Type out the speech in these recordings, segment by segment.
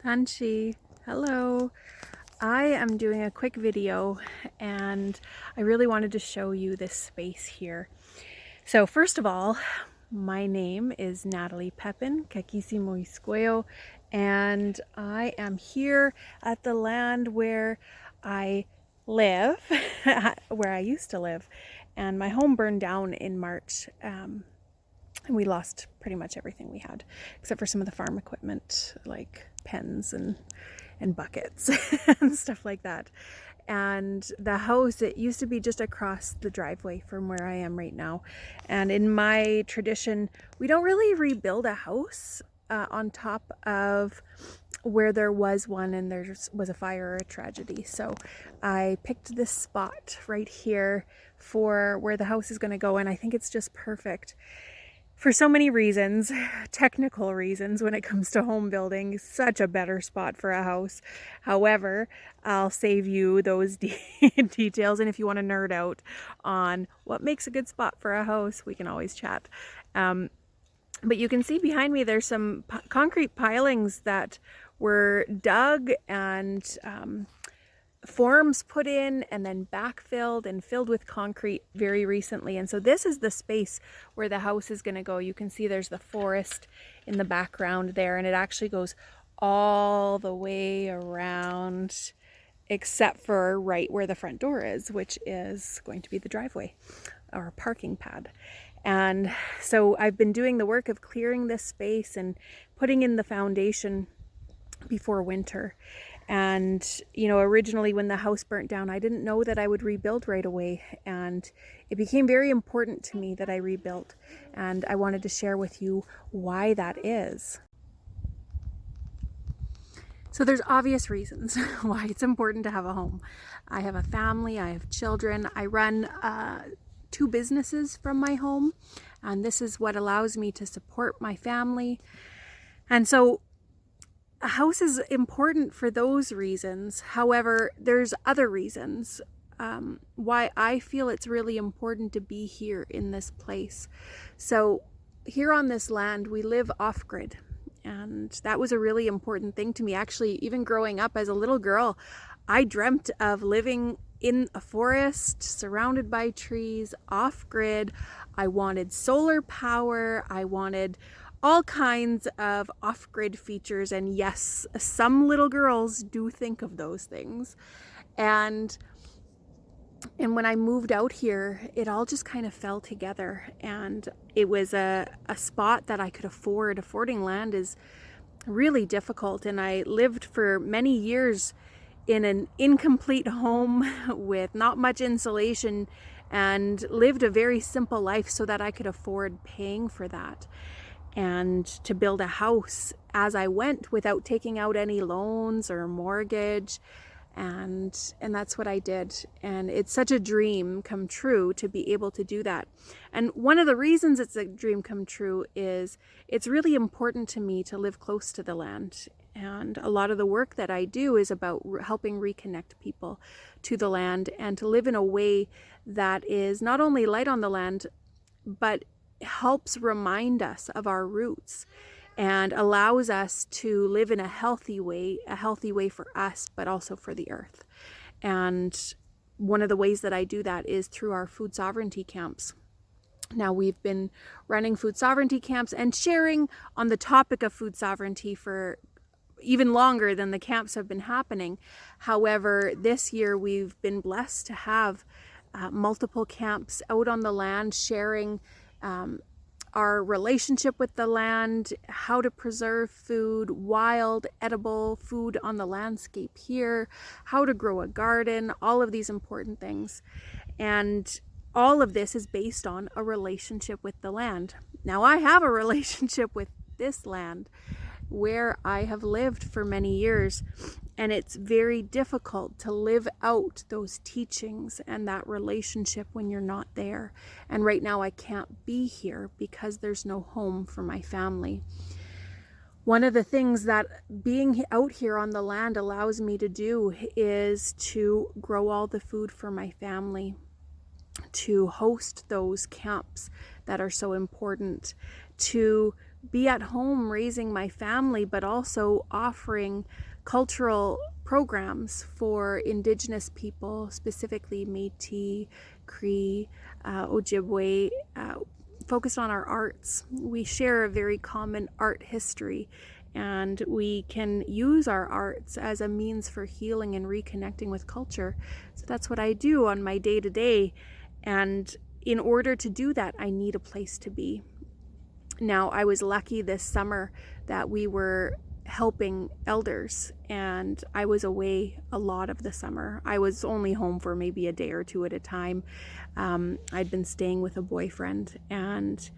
Tanchi, hello. I am doing a quick video and I really wanted to show you this space here. So first of all, my name is Natalie Pepin, Kakisimo Isqueo, and I am here at the land where I live, where I used to live, and my home burned down in March. And we lost pretty much everything we had, except for some of the farm equipment like pens and buckets and stuff like that. And the house, it used to be just across the driveway from where I am right now. And in my tradition, we don't really rebuild a house on top of where there was one and there was a fire or a tragedy. So I picked this spot right here for where the house is going to go, and I think it's just perfect for so many reasons, technical reasons when it comes to home building. Such a better spot for a house. However, I'll save you those details, and if you want to nerd out on what makes a good spot for a house, we can always chat. But you can see behind me there's some concrete pilings that were dug and forms put in and then backfilled and filled with concrete very recently. And so this is the space where the house is going to go. You can see there's the forest in the background there, and it actually goes all the way around except for right where the front door is, which is going to be the driveway or parking pad. And so I've been doing the work of clearing this space and putting in the foundation before winter. And, you know, originally when the house burnt down, I didn't know that I would rebuild right away. And it became very important to me that I rebuilt. And I wanted to share with you why that is. So there's obvious reasons why it's important to have a home. I have a family, I have children, I run 2 businesses from my home. And this is what allows me to support my family. And so a house is important for those reasons. However, there's other reasons why I feel it's really important to be here in this place. So here on this land, we live off-grid. And that was a really important thing to me. Actually, even growing up as a little girl, I dreamt of living in a forest surrounded by trees, off-grid. I wanted solar power. I wanted all kinds of off-grid features, and yes, some little girls do think of those things. And when I moved out here, it all just kind of fell together, and it was a spot that I could afford. Affording land is really difficult, and I lived for many years in an incomplete home with not much insulation and lived a very simple life so that I could afford paying for that and to build a house as I went without taking out any loans or mortgage. And that's what I did. And it's such a dream come true to be able to do that. And one of the reasons it's a dream come true is it's really important to me to live close to the land. And a lot of the work that I do is about helping reconnect people to the land and to live in a way that is not only light on the land, but helps remind us of our roots and allows us to live in a healthy way for us, but also for the earth. And one of the ways that I do that is through our food sovereignty camps. Now, we've been running food sovereignty camps and sharing on the topic of food sovereignty for even longer than the camps have been happening. However, this year we've been blessed to have multiple camps out on the land sharing our relationship with the land, how to preserve food, wild, edible food on the landscape here, how to grow a garden, all of these important things. And all of this is based on a relationship with the land. Now, I have a relationship with this land where I have lived for many years, and it's very difficult to live out those teachings and that relationship when you're not there. And right now I can't be here because there's no home for my family. One of the things that being out here on the land allows me to do is to grow all the food for my family, to host those camps that are so important, to be at home raising my family, but also offering cultural programs for Indigenous people, specifically Métis, Cree, Ojibwe, focused on our arts. We share a very common art history, and we can use our arts as a means for healing and reconnecting with culture. So that's what I do on my day-to-day. And in order to do that, I need a place to be. Now, I was lucky this summer that we were helping elders, and I was away a lot of the summer. I was only home for maybe a day or two at a time. I'd been staying with a boyfriend, and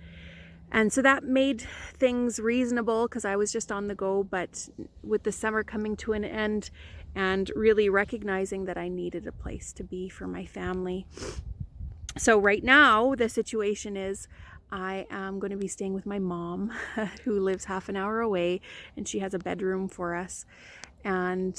so that made things reasonable because I was just on the go. But with the summer coming to an end and really recognizing that I needed a place to be for my family. So right now, the situation is I am going to be staying with my mom, who lives half an hour away, and she has a bedroom for us. And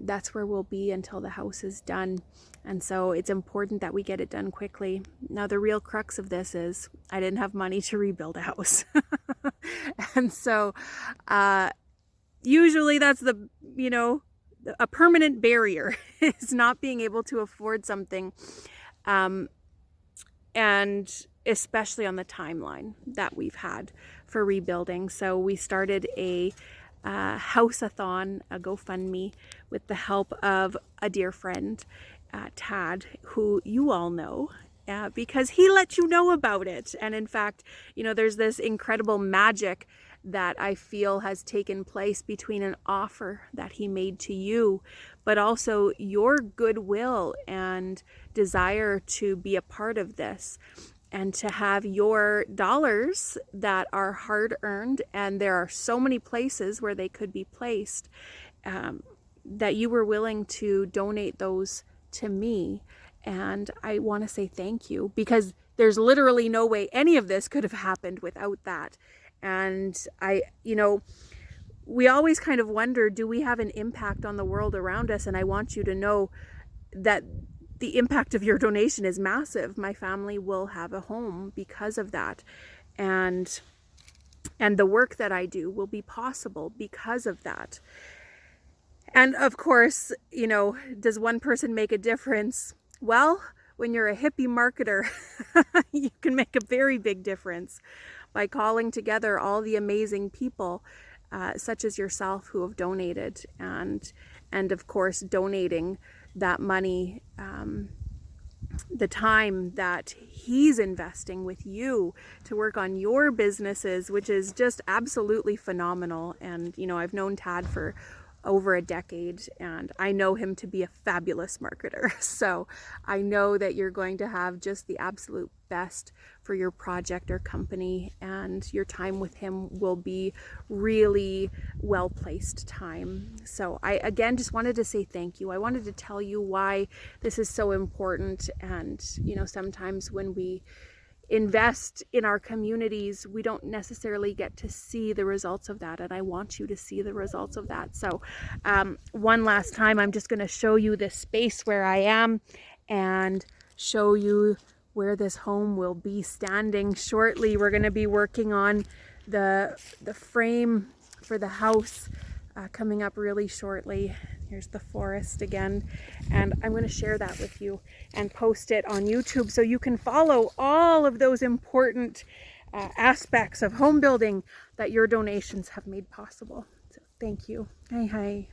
that's where we'll be until the house is done. And so it's important that we get it done quickly. Now, the real crux of this is I didn't have money to rebuild a house. And so usually that's a permanent barrier is not being able to afford something. And especially on the timeline that we've had for rebuilding. So we started a house-a-thon, a GoFundMe, with the help of a dear friend, Tad, who you all know, because he let you know about it. And in fact, there's this incredible magic that I feel has taken place between an offer that he made to you, but also your goodwill and desire to be a part of this and to have your dollars that are hard earned, and there are so many places where they could be placed, that you were willing to donate those to me. And I want to say thank you, because there's literally no way any of this could have happened without that. And we always kind of wonder, do we have an impact on the world around us? And I want you to know that the impact of your donation is massive. My family will have a home because of that. And the work that I do will be possible because of that. And of course, does one person make a difference? Well, when you're a hippie marketer, you can make a very big difference by calling together all the amazing people, such as yourself, who have donated, and of course donating that money, the time that he's investing with you to work on your businesses, which is just absolutely phenomenal. And I've known Tad for over a decade, and I know him to be a fabulous marketer. So I know that you're going to have just the absolute best for your project or company, and your time with him will be really well-placed time. So I, again, just wanted to say thank you. I wanted to tell you why this is so important. And, sometimes when we invest in our communities, we don't necessarily get to see the results of that, and I want you to see the results of that. So one last time, I'm just going to show you this space where I am and show you where this home will be standing shortly. We're going to be working on the frame for the house coming up really shortly. Here's the forest again, and I'm going to share that with you and post it on YouTube so you can follow all of those important aspects of home building that your donations have made possible. So thank you. Hi.